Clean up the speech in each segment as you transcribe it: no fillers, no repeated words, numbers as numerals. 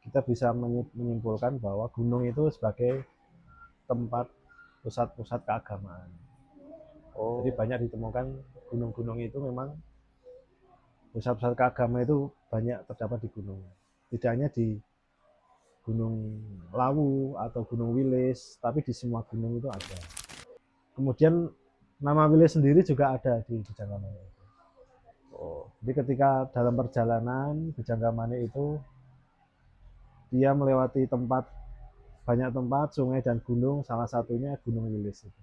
kita bisa menyimpulkan bahwa gunung itu sebagai tempat pusat-pusat keagamaan. Jadi banyak ditemukan gunung-gunung itu memang pusat-pusat keagamaan itu banyak terdapat di gunung. Tidak hanya di Gunung Lawu atau Gunung Wilis, tapi di semua gunung itu ada. Kemudian nama Wilis sendiri juga ada di Bujanggamane itu. Jadi ketika dalam perjalanan Bujanggamane itu dia melewati banyak tempat, sungai dan gunung, salah satunya Gunung Wilis itu.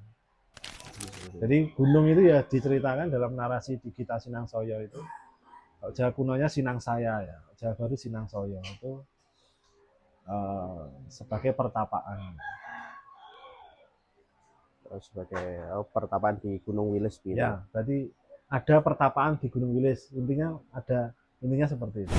Jadi gunung itu ya diceritakan dalam narasi di Gita Sinangsoyo itu. Kalau Jawa kunonya Sinangsaya ya, Jawa Baru Sinangsoyo itu sebagai pertapaan. Terus sebagai pertapaan di Gunung Wilis gitu. Ya, berarti ada pertapaan di Gunung Wilis. Intinya seperti itu.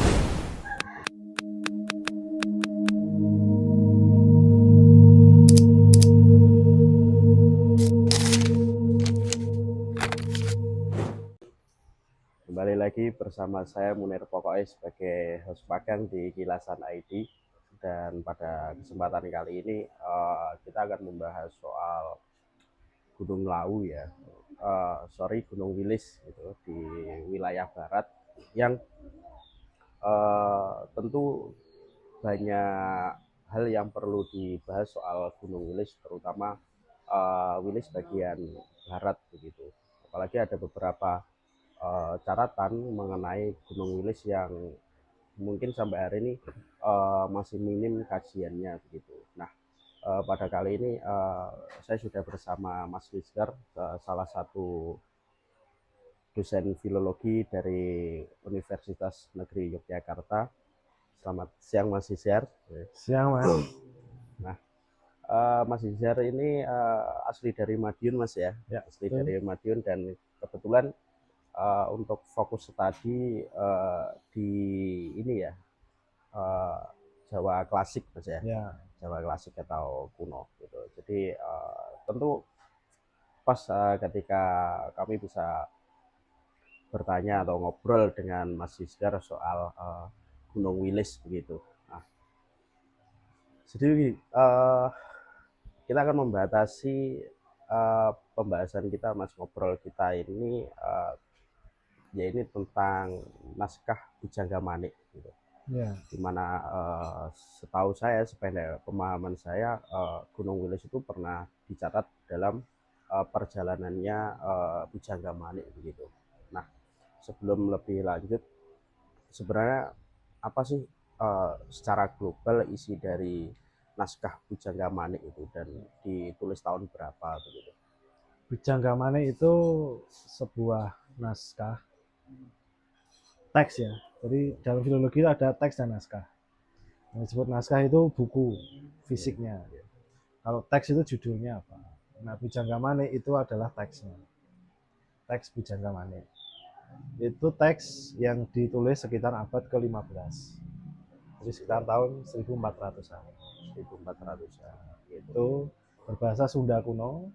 Kembali lagi bersama saya Munir Pokoe sebagai host magang di Kilasan ID, dan pada kesempatan kali ini kita akan membahas soal Gunung Lawu ya, Gunung Wilis gitu di wilayah barat yang tentu banyak hal yang perlu dibahas soal Gunung Wilis, terutama Wilis bagian barat begitu. Apalagi ada beberapa catatan mengenai Gunung Wilis yang mungkin sampai hari ini masih minim kajiannya begitu. Nah, pada kali ini saya sudah bersama Mas Rizgar, salah satu dosen filologi dari Universitas Negeri Yogyakarta. Selamat siang Mas Rizgar. Siang, Mas. Nah, Mas Izhar ini asli dari Madiun, Mas ya, Ya, asli betul. dari Madiun, dan kebetulan untuk fokus studi di ini ya, Jawa klasik, Mas ya, Ya, Jawa klasik atau kuno gitu. Jadi tentu pas ketika kami bisa bertanya atau ngobrol dengan Mas Izhar soal Gunung Wilis begitu. Nah, jadi kita akan membatasi pembahasan kita, Mas, ngobrol kita ini ya ini tentang naskah Bujanggamane gitu. ya, Dimana setahu saya, sependek pemahaman saya, Gunung Wilis itu pernah dicatat dalam perjalanannya Bujanggamane begitu. Nah, sebelum lebih lanjut, sebenarnya apa sih secara global isi dari naskah Bujanggamane itu, dan ditulis tahun berapa begitu? Bujanggamane itu sebuah naskah teks ya. Jadi dalam filologi itu ada teks dan naskah. Yang disebut naskah itu buku fisiknya. Kalau teks itu judulnya apa? Nah, Bujanggamane itu adalah teksnya. Teks Bujanggamane. Itu teks yang ditulis sekitar abad ke-15. Jadi sekitar tahun 1400-an. 1400-an gitu. Itu berbahasa Sunda kuno,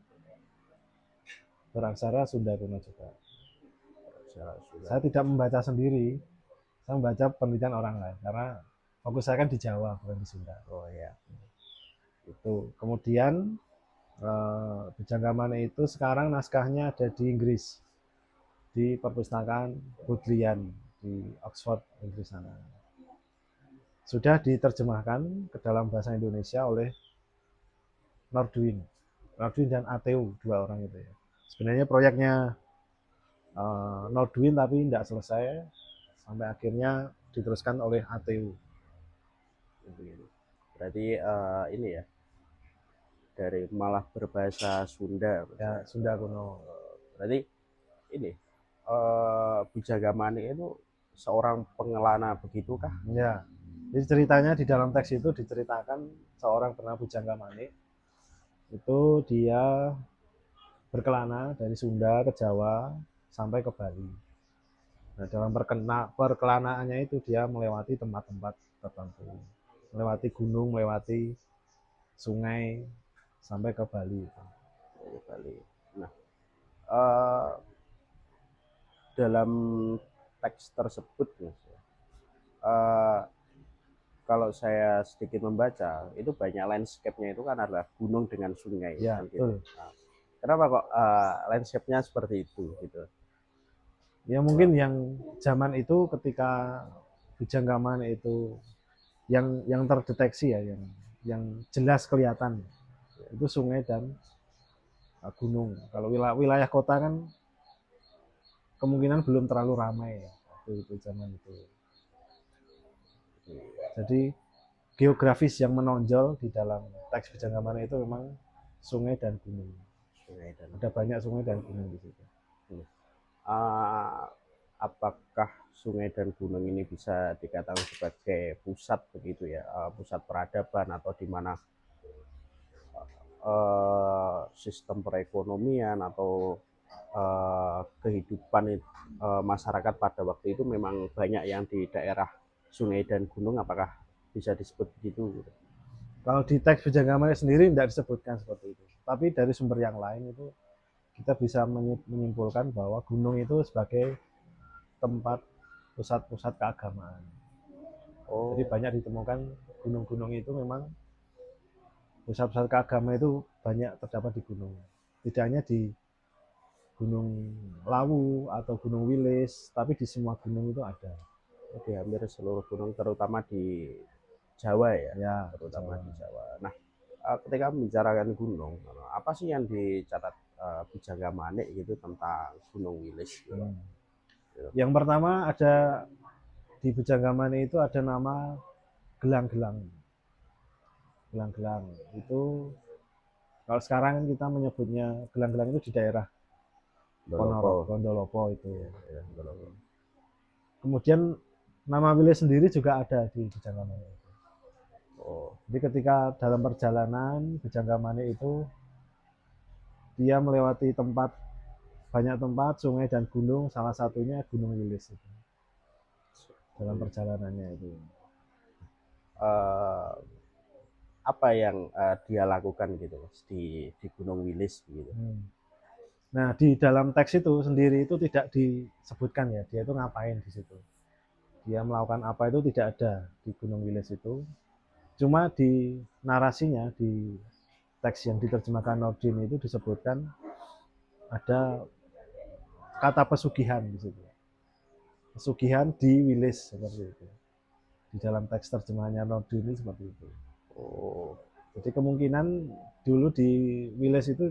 beraksara Sunda kuno juga. Saya tidak membaca sendiri, saya membaca penelitian orang lain karena fokus saya kan di Jawa bukan di Sunda. Oh ya. Itu kemudian Bujanggamane itu sekarang naskahnya ada di Inggris, di perpustakaan Bodleian di Oxford, Inggris sana. Sudah diterjemahkan ke dalam bahasa Indonesia oleh Nordwin dan Ateu, dua orang itu ya. Sebenarnya proyeknya Nordwin tapi tidak selesai sampai akhirnya diteruskan oleh Ateu. Berarti ini ya, dari malah berbahasa Sunda. Ya, Sunda kuno. Berarti ini Bujanggamane itu seorang pengelana begitukah? Ya, jadi ceritanya di dalam teks itu diceritakan seorang bernama Bujanggamane. Itu dia berkelana dari Sunda ke Jawa sampai ke Bali. Nah, dalam perkelanaannya itu dia melewati tempat-tempat tertentu, melewati gunung, melewati sungai sampai ke Bali. Dari Bali. Nah, uh, dalam teks tersebut, Mas, kalau saya sedikit membaca itu banyak landscape-nya itu kan adalah gunung dengan sungai Ya, kan gitu. betul. Nah, kenapa kok landscape-nya seperti itu gitu? Ya mungkin yang zaman itu ketika Bujanggaman itu yang terdeteksi ya, yang jelas kelihatan itu sungai dan gunung. Kalau wilayah kota kan kemungkinan belum terlalu ramai ya, waktu itu zaman itu. Jadi geografis yang menonjol di dalam teks Bujanggaman itu memang sungai dan gunung. Sungai dan Ada banyak sungai dan gunung di situ. uh, apakah sungai dan gunung ini bisa dikatakan sebagai pusat begitu ya, pusat peradaban atau di mana sistem perekonomian atau kehidupan masyarakat pada waktu itu memang banyak yang di daerah sungai dan gunung, apakah bisa disebut begitu? Kalau di teks Bujanggaman sendiri tidak disebutkan seperti itu. Tapi dari sumber yang lain itu kita bisa menyimpulkan bahwa gunung itu sebagai tempat pusat-pusat keagamaan. Jadi banyak ditemukan gunung-gunung itu memang pusat-pusat keagamaan itu banyak terdapat di gunung. Tidak hanya di Gunung Lawu atau Gunung Wilis, tapi di semua gunung itu ada. Di hampir seluruh gunung, terutama di Jawa ya, Ya, terutama Jawa. di Jawa. Nah, ketika membicarakan gunung, apa sih yang dicatat Bujangga Manik gitu tentang Gunung Wilis? Gitu? Yang pertama ada di Bujanggamane itu ada nama gelang-gelang. Gelang-gelang itu kalau sekarang kan kita menyebutnya gelang-gelang itu di daerah Ponorogo, Gondolopo itu. Ya, Kemudian nama wilayah sendiri juga ada di Bujanggamane itu. Jadi ketika dalam perjalanan Bujanggamane itu dia melewati banyak tempat, sungai dan gunung, salah satunya Gunung Wilis itu. Dalam perjalanannya itu. Apa yang dia lakukan gitu di Gunung Wilis gitu? Nah, di dalam teks itu sendiri itu tidak disebutkan ya, dia itu ngapain di situ. Dia melakukan apa itu tidak ada di Gunung Wilis itu. Cuma di narasinya, di teks yang diterjemahkan Nordin itu disebutkan ada kata pesugihan di situ. Pesugihan di Wilis seperti itu. Di dalam teks terjemahannya Nordin ini seperti itu. Jadi kemungkinan dulu di Wilis itu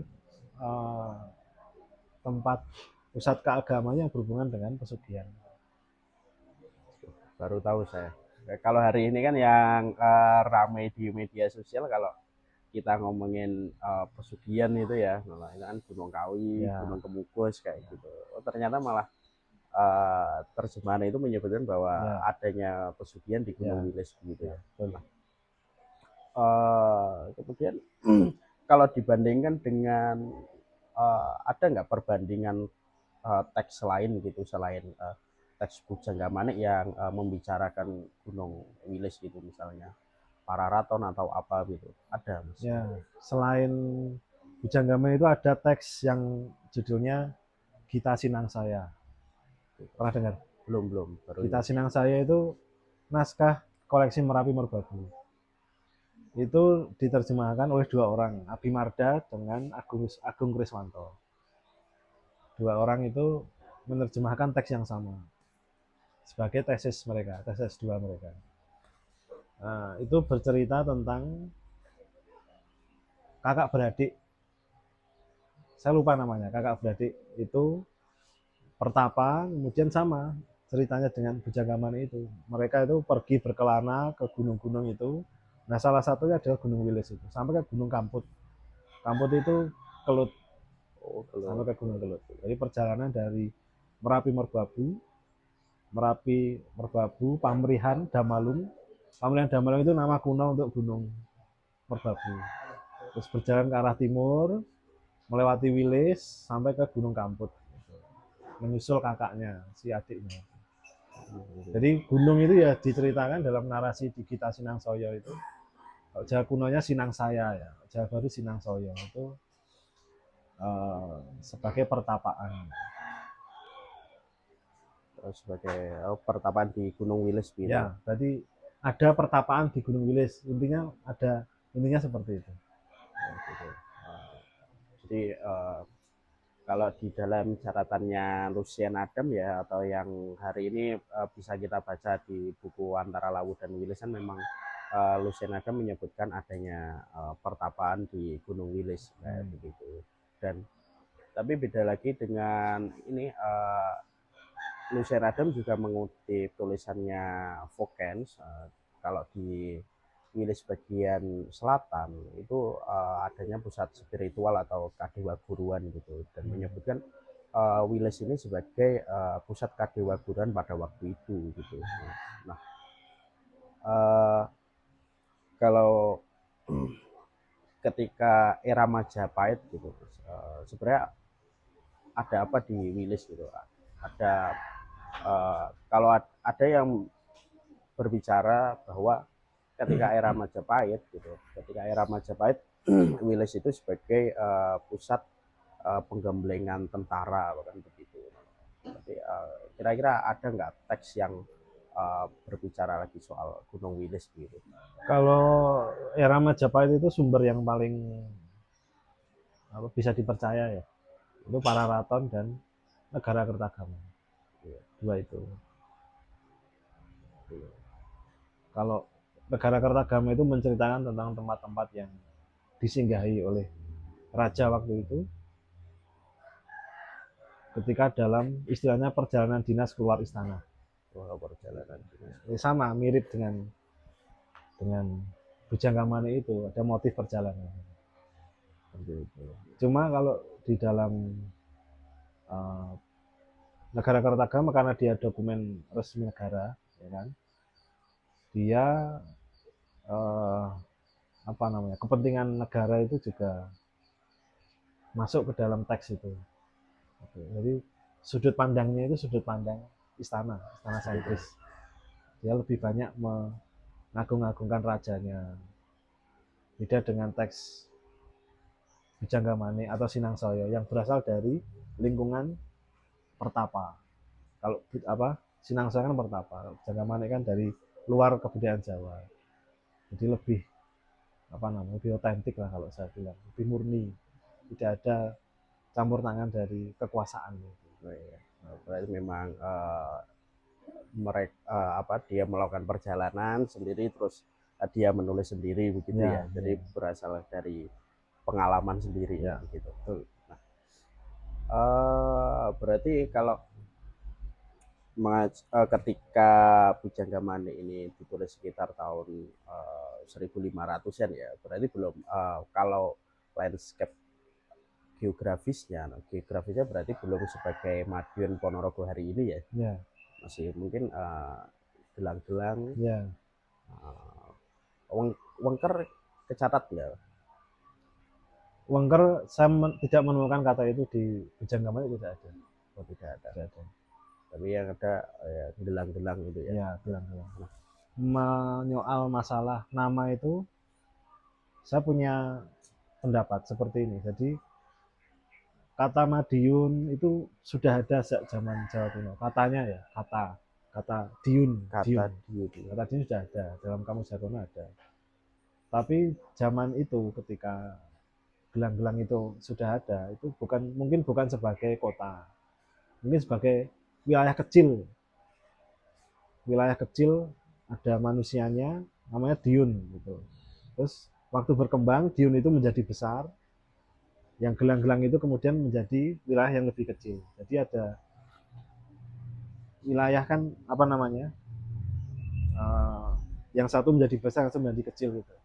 tempat pusat keagamaan yang berhubungan dengan pesugihan. Baru tahu saya. Kalau hari ini kan yang ramai di media sosial, kalau kita ngomongin pesugihan itu ya, malah itu kan Gunung Kawi, Ya. Gunung Kemukus kayak gitu. Ternyata malah terjemahan itu menyebutkan bahwa adanya pesugihan di Gunung Wilis gitu ya. Kemudian kalau dibandingkan dengan ada nggak perbandingan teks lain gitu selain teks Bujangga Manik yang membicarakan Gunung Wilis gitu, misalnya Pararaton atau apa gitu, ada mas? Ya, selain Bujangga Manik itu ada teks yang judulnya Gita Sinangsaya. Pernah dengar? Belum Gita Sinangsaya itu naskah koleksi Merapi Merbabu. Itu diterjemahkan oleh dua orang, Abimarda dengan Agung Kriswanto. Dua orang itu menerjemahkan teks yang sama sebagai tesis mereka, tesis dua mereka. Nah, itu bercerita tentang kakak beradik. Saya lupa namanya, kakak beradik itu pertapa, kemudian sama ceritanya dengan Bujangga Manik itu. Mereka itu pergi berkelana ke gunung-gunung itu. Nah, salah satunya adalah Gunung Wilis itu, sampai ke Gunung Kamput. Kamput itu Kelut. Sampai ke Gunung Kelut. Jadi perjalanan dari Merapi Merbabu, Pamrihan, Damalung. Pamrihan Damalung itu nama kuno untuk Gunung Merbabu. Terus berjalan ke arah timur, melewati Wilis sampai ke Gunung Kamput. Menyusul kakaknya, si adiknya. Jadi gunung itu ya diceritakan dalam narasi di Gita Sinangsoyo itu. Jawa kunonya Sinangsaya ya, Jawa Baru Sinangsoyo itu sebagai pertapaan. Sebagai pertapaan di Gunung Wilis gitu. Ya, berarti ada pertapaan di Gunung Wilis, intinya seperti itu. Gitu. Jadi kalau di dalam catatannya Lucien Adam ya, atau yang hari ini bisa kita baca di buku Antara Lawu dan Wilis, kan memang Lucien Adam menyebutkan adanya pertapaan di Gunung Wilis kayak begitu. Dan tapi beda lagi dengan ini, Lucien Adam juga mengutip tulisannya Vokens. Kalau di Wilis bagian selatan itu adanya pusat spiritual atau kadewa guruan gitu, dan menyebutkan Wilis ini sebagai pusat kadewa guruan pada waktu itu gitu. Nah, uh, kalau ketika era Majapahit gitu, sebenarnya ada apa di Wilis gitu? Ada kalau ada yang berbicara bahwa ketika era Majapahit gitu, ketika era Majapahit Wilis itu sebagai pusat penggemblengan tentara, bahkan begitu. Tapi kira-kira ada nggak teks yang berbicara lagi soal Gunung Wilis gitu? Kalau era Majapahit itu sumber yang paling bisa dipercaya ya, itu para Paraton dan Negara Kertagama. Dua itu. Kalau Negara Kertagama itu menceritakan tentang tempat-tempat yang disinggahi oleh raja waktu itu ketika dalam istilahnya perjalanan dinas keluar istana. Perjalanan Sama mirip dengan Bujanggamane itu, ada motif perjalanan. Cuma kalau di dalam uh, Negara Kertagama, karena dia dokumen resmi negara, ya kan, dia kepentingan negara itu juga masuk ke dalam teks itu. Jadi sudut pandangnya itu sudut pandang istana sentris. Dia lebih banyak mengagung-agungkan rajanya. Beda dengan teks Bujanggamane atau Sinangsoyo yang berasal dari lingkungan pertapa. Kalau Sinangsoyo kan pertapa, Bujanggamane kan dari luar kebudayaan Jawa. Jadi lebih lebih otentik lah kalau saya bilang, lebih murni. Tidak ada campur tangan dari kekuasaan. Berarti memang mereka dia melakukan perjalanan sendiri, terus dia menulis sendiri begitu ya. Jadi berasal dari pengalaman sendiri ya, gitu. Nah, berarti kalau ketika Bujanggamane ini ditulis sekitar tahun 1500-an ya, berarti belum kalau landscape geografisnya berarti belum sebagai Madiun Ponorogo hari ini ya. Masih mungkin gelang-gelang, wengker kecatat nggak? Wengker saya tidak menemukan kata itu di Bujanggamane, tidak ada. Tidak ada. Tapi yang ada ya, gelang-gelang itu ya. Ya, gelang-gelang. Menyoal masalah nama itu, saya punya pendapat seperti ini. Jadi kata Madiun itu sudah ada sejak zaman Jawa kuno. Katanya ya, kata Diun. Kata Diun sudah ada, dalam kamus Jawa kuno ada. Tapi zaman itu ketika gelang-gelang itu sudah ada, itu mungkin bukan sebagai kota. Mungkin sebagai wilayah kecil. Wilayah kecil ada manusianya namanya Diun gitu. Terus waktu berkembang Diun itu menjadi besar. Yang gelang-gelang itu kemudian menjadi wilayah yang lebih kecil. Jadi ada wilayah kan yang satu menjadi besar, yang satu menjadi kecil gitu.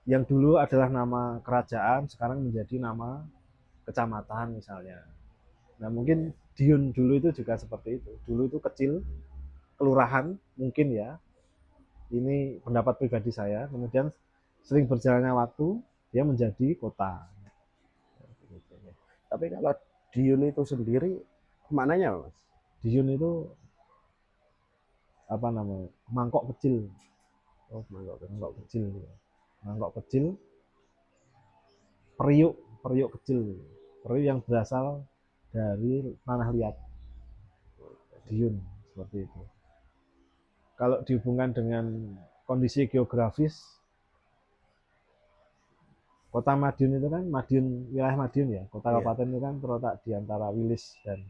Yang dulu adalah nama kerajaan, sekarang menjadi nama kecamatan misalnya. Nah mungkin Diun dulu itu juga seperti itu. Dulu itu kecil, kelurahan mungkin ya. Ini pendapat pribadi saya. Kemudian sering berjalannya waktu, dia menjadi kota. Tapi kalau Diun itu sendiri mananya, Mas? Diun itu mangkok kecil. Mangkok kecil. Mangkok kecil, periuk kecil. Periuk yang berasal dari tanah liat. Diun seperti itu. kalau dihubungkan dengan kondisi geografis, Kota Madiun itu kan wilayah Madiun ya, kota Iya, kabupaten itu kan terletak di antara Wilis dan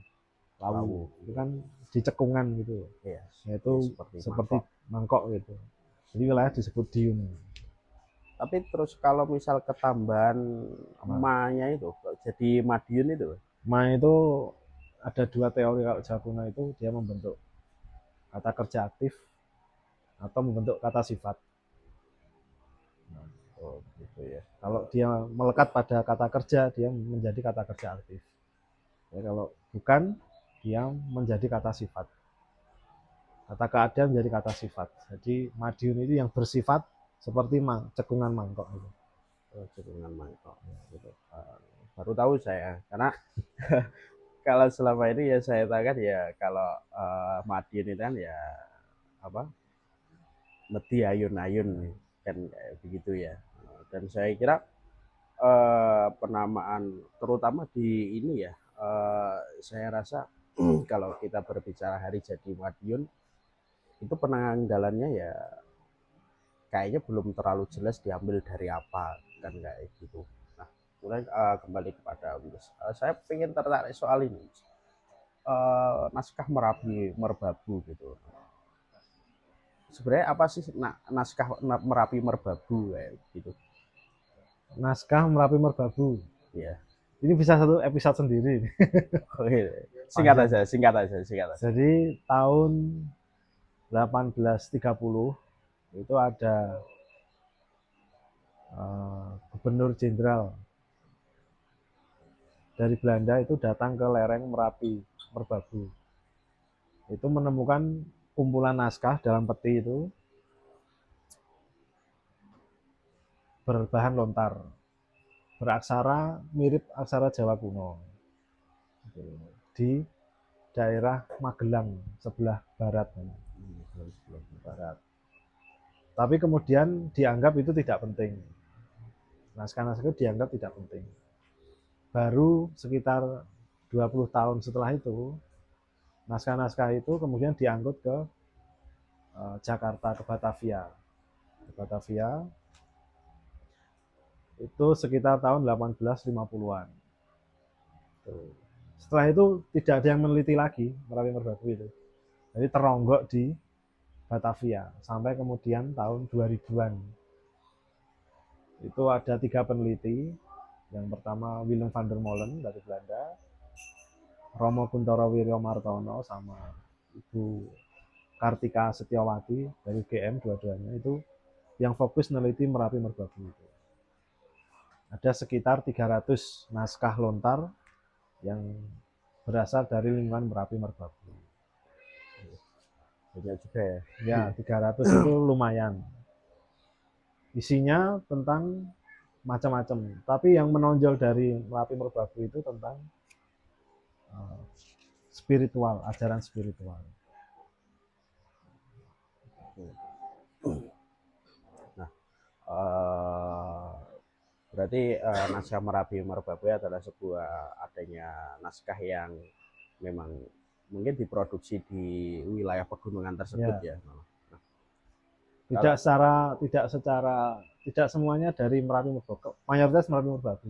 Lawu. Lawu. Itu kan di cekungan gitu. Iya, Yaitu iya, seperti seperti mangkok. mangkok gitu. Jadi wilayah disebut Diun. Tapi terus kalau misal ketambahan Nah, ma-nya itu jadi Madiun itu. Ma itu ada dua teori kalau Jawa kuno itu dia membentuk kata kerja aktif atau membentuk kata sifat. Oh, gitu ya. Kalau dia melekat pada kata kerja, dia menjadi kata kerja aktif. Ya, kalau bukan, dia menjadi kata sifat. Kata keadaan menjadi kata sifat. Jadi Madiun itu yang bersifat seperti cekungan mangkok itu. Oh, cekungan mangkok gitu. Baru tahu saya karena kalau selama ini ya saya tahu kan ya kalau Madiun itu kan ya apa meti ayun-ayun kan kayak begitu ya. Dan saya kira penamaan terutama di ini ya saya rasa kalau kita berbicara hari jadi Madiun itu penanggalannya ya kayaknya belum terlalu jelas diambil dari apa kan kayak gitu. Nah, kemudian kembali kepada Windows. Saya ingin tertarik soal ini naskah Merapi Merbabu gitu. Sebenarnya apa sih naskah Merapi Merbabu kayak gitu? Naskah Merapi Merbabu. Ya, Ini bisa satu episode sendiri. oke. Singkat Panjang. aja, singkat aja, singkat aja. Jadi tahun 1830 itu ada gubernur jenderal dari Belanda itu datang ke lereng Merapi Merbabu. Itu menemukan kumpulan naskah dalam peti itu berbahan lontar, beraksara mirip aksara Jawa kuno di daerah Magelang sebelah barat. Barat. Tapi kemudian dianggap itu tidak penting. Naskah-naskah itu dianggap tidak penting. Baru sekitar 20 tahun setelah itu, naskah-naskah itu kemudian diangkut ke Jakarta, ke Batavia. Ke Batavia itu sekitar tahun 1850-an. Setelah itu tidak ada yang meneliti lagi Merapi Merbabu itu. Jadi teronggok di Batavia sampai kemudian tahun 2000-an. Itu ada 3 peneliti. Yang pertama Willem van der Molen dari Belanda, Romo Kuntoro Wiryo Martono sama Ibu Kartika Setiawati dari UGM, dua-duanya itu yang fokus meneliti Merapi Merbabu itu. Ada sekitar 300 naskah lontar yang berasal dari lingkungan Merapi Merbabu. Banyak juga ya. Ya, 300 itu lumayan. Isinya tentang macam-macam. Tapi yang menonjol dari Merapi Merbabu itu tentang spiritual, ajaran spiritual. Nah, berarti naskah Merapi Merbabu adalah sebuah adanya naskah yang memang mungkin diproduksi di wilayah pegunungan tersebut Ya, ya. Nah, tidak kalau secara tidak semuanya dari Merapi Merbabu. Mayoritas Merapi Merbabu.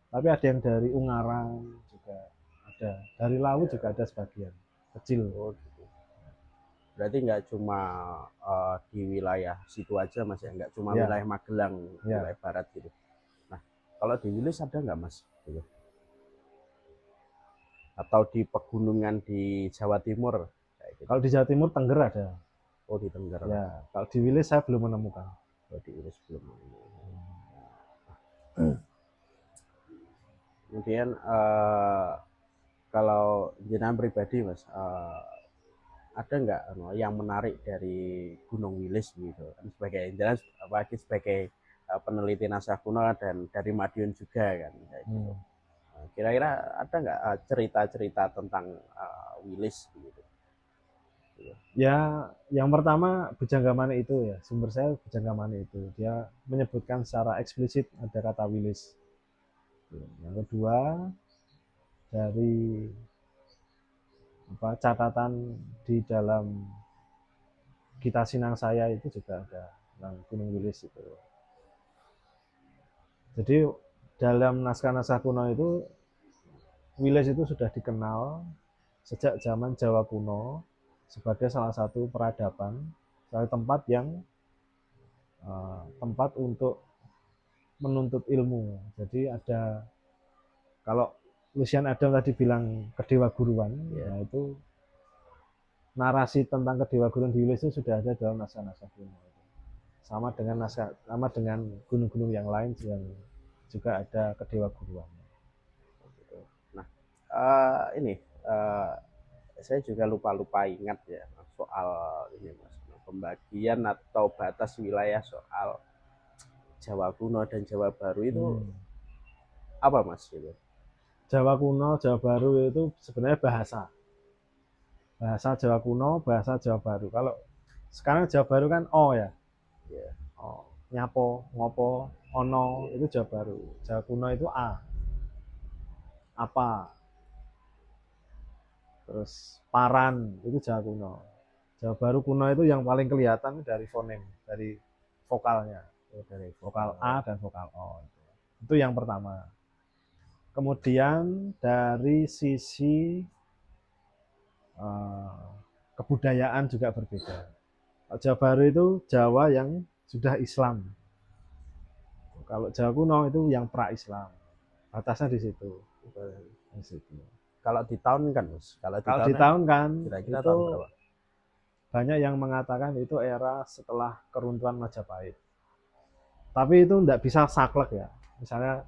Tapi ada yang dari Ungaran juga ada. Dari Lawu juga ada sebagian kecil. oh, gitu. Berarti nggak cuma di wilayah situ aja mas ya, nggak cuma Ya, wilayah Magelang, ya. wilayah barat gitu. Nah, kalau di Wilis ada nggak mas? Gitu. Atau di pegunungan di Jawa Timur kayak gitu. Kalau di Jawa Timur Tengger ada. Oh di Tengger. Ya, kalau di Wilis saya belum menemukan. Oh di Wilis belum. Kemudian kalau jenengan pribadi mas, ada nggak yang menarik dari Gunung Wilis gitu kan sebagai jelas apalagi sebagai peneliti naskah kuno dan dari Madiun juga kan kayak gitu. Kira-kira ada nggak cerita-cerita tentang Wilis gitu? Ya, yang pertama Bujanggamane itu ya, sumber saya Bujanggamane itu. Dia menyebutkan secara eksplisit ada kata Wilis. Yang kedua dari catatan di dalam Gita Sinangsaya itu juga ada tentang Gunung Wilis itu. Jadi dalam naskah-naskah kuno itu Wilis itu sudah dikenal sejak zaman Jawa kuno sebagai salah satu peradaban, salah tempat yang tempat untuk menuntut ilmu. Jadi ada, kalau Lucian Adam tadi bilang kedewa guruan, ya itu narasi tentang kedewa guruan di Wilis itu sudah ada dalam naskah-naskah kuno. Sama dengan gunung-gunung yang lain yang juga ada kedewa guruan. Nah, ini saya juga lupa ingat ya soal ini Mas, pembagian atau batas wilayah soal Jawa kuno dan Jawa baru itu apa Mas gitu? Jawa kuno, Jawa baru itu sebenarnya bahasa Jawa kuno, bahasa Jawa baru. Kalau sekarang Jawa baru kan O ya, O, nyapo, ngopo, ono, itu Jawa baru. Jawa kuno itu A, apa, terus paran, itu Jawa kuno. Jawa baru kuno itu yang paling kelihatan dari fonem, dari vokalnya, dari vokal A dan vokal O. Itu yang pertama. Kemudian dari sisi kebudayaan juga berbeda. Jawa baru itu Jawa yang sudah Islam. Kalau Jawa kuno itu yang pra-Islam. Batasnya di situ. Di situ. Kalau di tahun kan Mas? Kalau di tahun kan kira-kira itu tahun berapa? banyak yang mengatakan itu era setelah keruntuhan Majapahit. Tapi itu tidak bisa saklek ya. Misalnya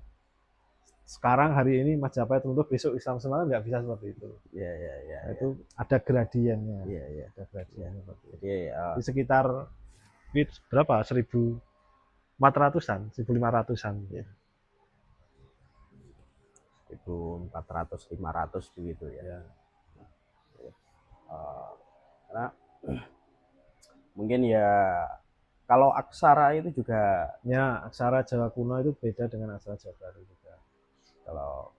sekarang hari ini Majapahit runtuh, besok Islam Semarang nggak bisa seperti itu. Iya. Nah, itu ada gradiennya. Iya. Ada gradiennya. Jadi di sekitar berapa? 1400-an, 1500-an. Ya. 1400, 500 begitu ya. Karena mungkin ya kalau aksara itu juga ya, aksara Jawa kuno itu beda dengan aksara Jawa baru juga. Kalau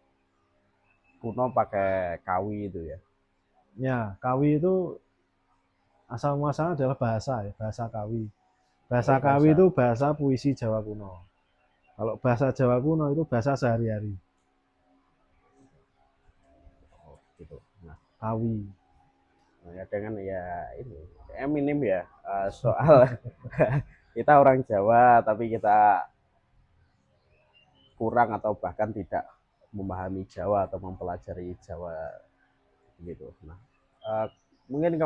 kuno pakai kawi itu ya. Ya, kawi itu asal muasalnya adalah bahasa ya, bahasa kawi. Bahasa kawi itu bahasa puisi Jawa kuno. Kalau bahasa Jawa kuno itu bahasa sehari-hari. Oh, gitu. Nah, kawi. Nah, ya dengan ya ini minim ya soal kita orang Jawa tapi kita kurang atau bahkan tidak memahami Jawa atau mempelajari Jawa gitu. Nah, mungkin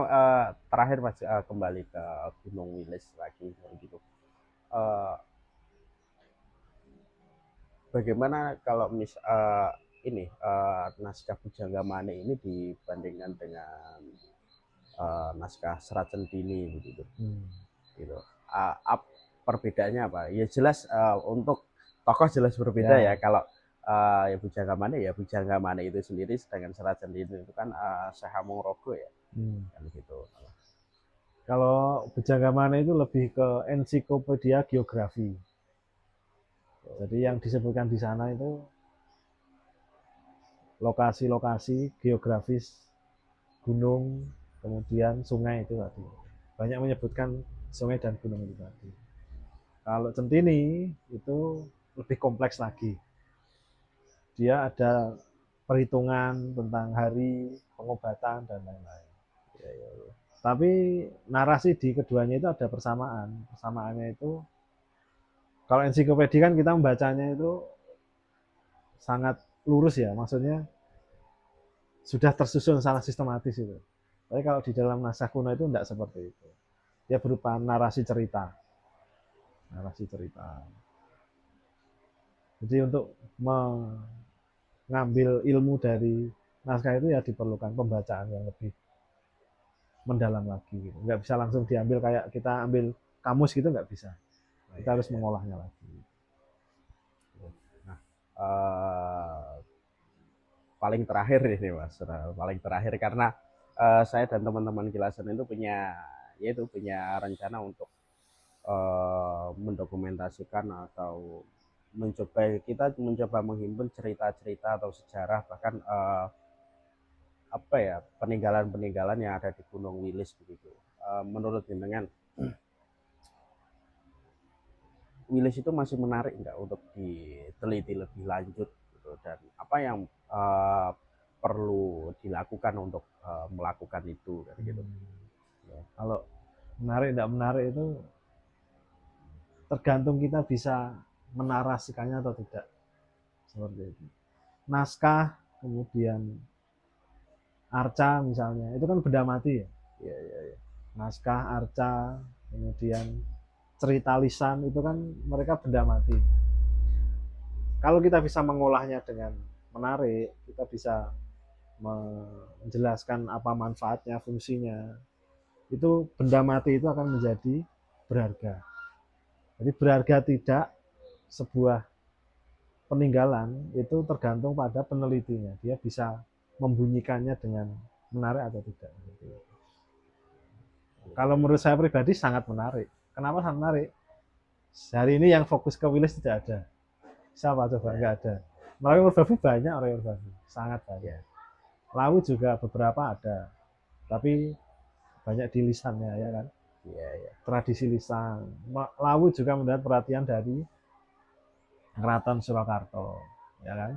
terakhir Mas kembali ke Gunung Wilis lagi gitu. Bagaimana kalau ini naskah Pujangga Mane ini dibandingkan dengan naskah Serat Centini begitu. Gitu. Perbedaannya apa? Ya jelas untuk tokoh jelas berbeda ya. Kalau ya Pujangga Mane itu sendiri, sedangkan Serat Centini itu kan Syekh Hamengkubuwono ya. Kan gitu. Kalau Pujangga Mane itu lebih ke ensiklopedia geografi. Jadi yang disebutkan di sana itu lokasi-lokasi geografis gunung, kemudian sungai itu tadi. Banyak menyebutkan sungai dan gunung itu tadi. Kalau Centini itu lebih kompleks lagi. Dia ada perhitungan tentang hari, pengobatan, dan lain-lain. Tapi narasi di keduanya itu ada persamaan. Persamaannya itu, kalau ensiklopedia kan kita membacanya itu sangat lurus ya, maksudnya sudah tersusun secara sistematis itu. Tapi kalau di dalam naskah kuno itu tidak seperti itu. Dia berupa narasi cerita. Narasi cerita. Jadi untuk mengambil ilmu dari naskah itu ya diperlukan pembacaan yang lebih mendalam lagi. Gitu. Nggak bisa langsung diambil kayak kita ambil kamus gitu, nggak bisa. Kita harus mengolahnya lagi. Nah, paling terakhir ini Mas, paling terakhir karena saya dan teman-teman Kilasan itu punya rencana untuk mendokumentasikan atau kita mencoba menghimpun cerita-cerita atau sejarah bahkan peninggalan-peninggalan yang ada di Gunung Wilis begitu. menurut jenengan Wilis itu masih menarik nggak untuk diteliti lebih lanjut gitu, dan apa yang perlu dilakukan untuk melakukan itu kan gitu. Kalau menarik tidak menarik itu tergantung kita bisa menarasikannya atau tidak, seperti itu. Naskah, kemudian arca misalnya, itu kan benda mati ya. Ya. Naskah, arca, kemudian cerita lisan, itu kan mereka benda mati. Kalau kita bisa mengolahnya dengan menarik, kita bisa menjelaskan apa manfaatnya, fungsinya, itu benda mati itu akan menjadi berharga. Jadi berharga tidak sebuah peninggalan itu tergantung pada penelitinya. Dia bisa membunyikannya dengan menarik atau tidak. Kalau menurut saya pribadi sangat menarik. Kenapa sangat menarik? Hari ini yang fokus ke Wilis tidak ada. Siapa coba? Enggak ada. Melayu Merbabu banyak orang Merbabu, sangat banyak. Lawu juga beberapa ada, tapi banyak di lisannya ya kan. Ya. Tradisi lisan. Lawu juga mendapat perhatian dari Keraton Surakarta, ya kan.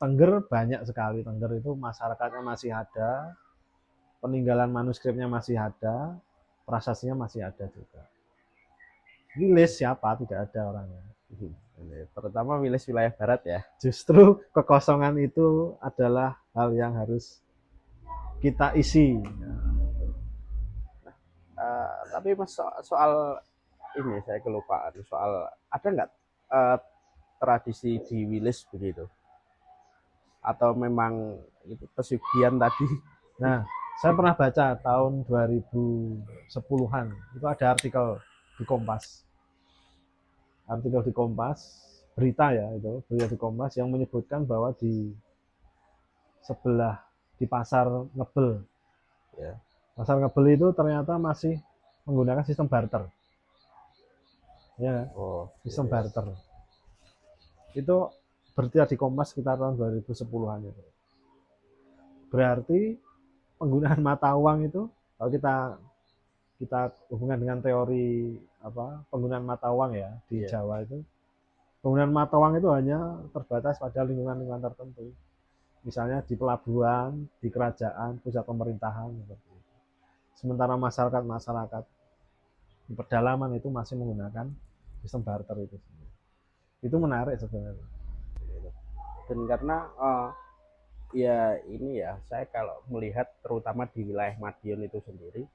Tengger banyak sekali. Tengger itu masyarakatnya masih ada, peninggalan manuskripnya masih ada, prasastinya masih ada juga. Wilis siapa? Tidak ada orangnya. Terutama Wilis wilayah barat ya. Justru kekosongan itu adalah hal yang harus kita isi. Tapi mas soal ini saya kelupaan, soal ada nggak tradisi di Wilis begitu? Atau memang itu pesugihan tadi? Nah, saya pernah baca tahun 2010-an, itu ada artikel di Kompas. Artikel di Kompas, berita ya itu, berita di Kompas yang menyebutkan bahwa di sebelah di pasar Ngebel. Ya. Pasar Ngebel itu ternyata masih menggunakan sistem barter. Ya, sistem barter. Itu berita di Kompas sekitar tahun 2010-an itu. Berarti penggunaan mata uang itu kalau kita hubungan dengan teori penggunaan mata uang ya di Jawa itu, penggunaan mata uang itu hanya terbatas pada lingkungan-lingkungan tertentu, misalnya di pelabuhan, di kerajaan, pusat pemerintahan seperti itu. Sementara masyarakat di pedalaman itu masih menggunakan sistem barter itu menarik sebenarnya. Dan karena ya ini ya, saya kalau melihat terutama di wilayah Madiun itu sendiri,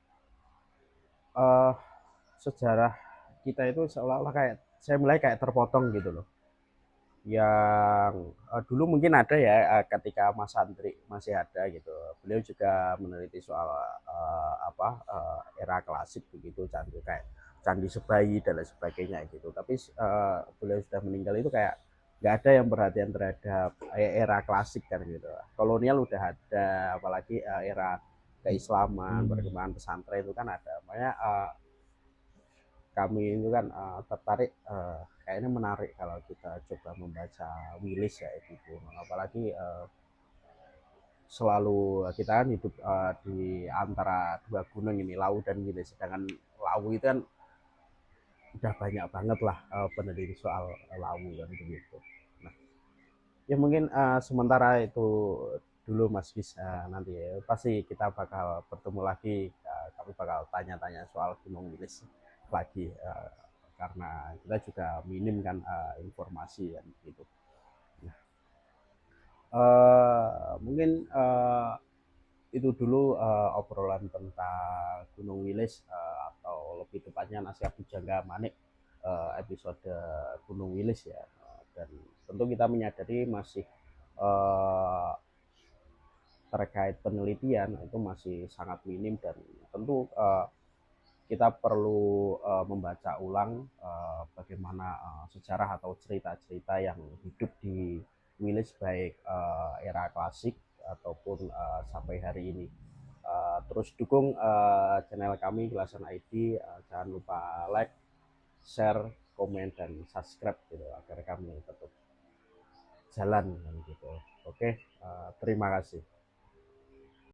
sejarah kita itu seolah-olah kayak saya mulai kayak terpotong gitu loh. Yang dulu mungkin ada ya, ketika Mas Santri masih ada gitu, beliau juga meneliti soal era klasik begitu, candi kayak Candi Sebayi dan lain sebagainya gitu. Tapi beliau sudah meninggal itu kayak nggak ada yang perhatian terhadap era klasik kan gitu. Kolonial udah ada, apalagi era keislaman, perkembangan pesantren itu kan ada. Makanya kami itu kan tertarik, kayaknya menarik kalau kita coba membaca Wilis ya itu, apalagi selalu kita kan hidup di antara dua gunung ini, Lawu dan Wilis, sedangkan Lawu itu kan udah banyak banget lah peneliti soal Lawu kan begitu. Nah, ya mungkin sementara itu dulu Mas Gis, nanti ya, pasti kita bakal bertemu lagi, kami bakal tanya-tanya soal Gunung Wilis lagi, karena kita juga minim kan informasi kan gitu. Nah, mungkin itu dulu obrolan tentang Gunung Wilis, atau lebih tepatnya Nasihat Pujangga Manik, episode Gunung Wilis ya. Dan tentu kita menyadari masih terkait penelitian itu masih sangat minim, dan tentu kita perlu membaca ulang bagaimana sejarah atau cerita-cerita yang hidup di Wilis, baik era klasik ataupun sampai hari ini. Terus dukung channel kami Kilasan ID, jangan lupa like, share, komen, dan subscribe gitu, agar kami tetap jalan gitu. Oke, terima kasih.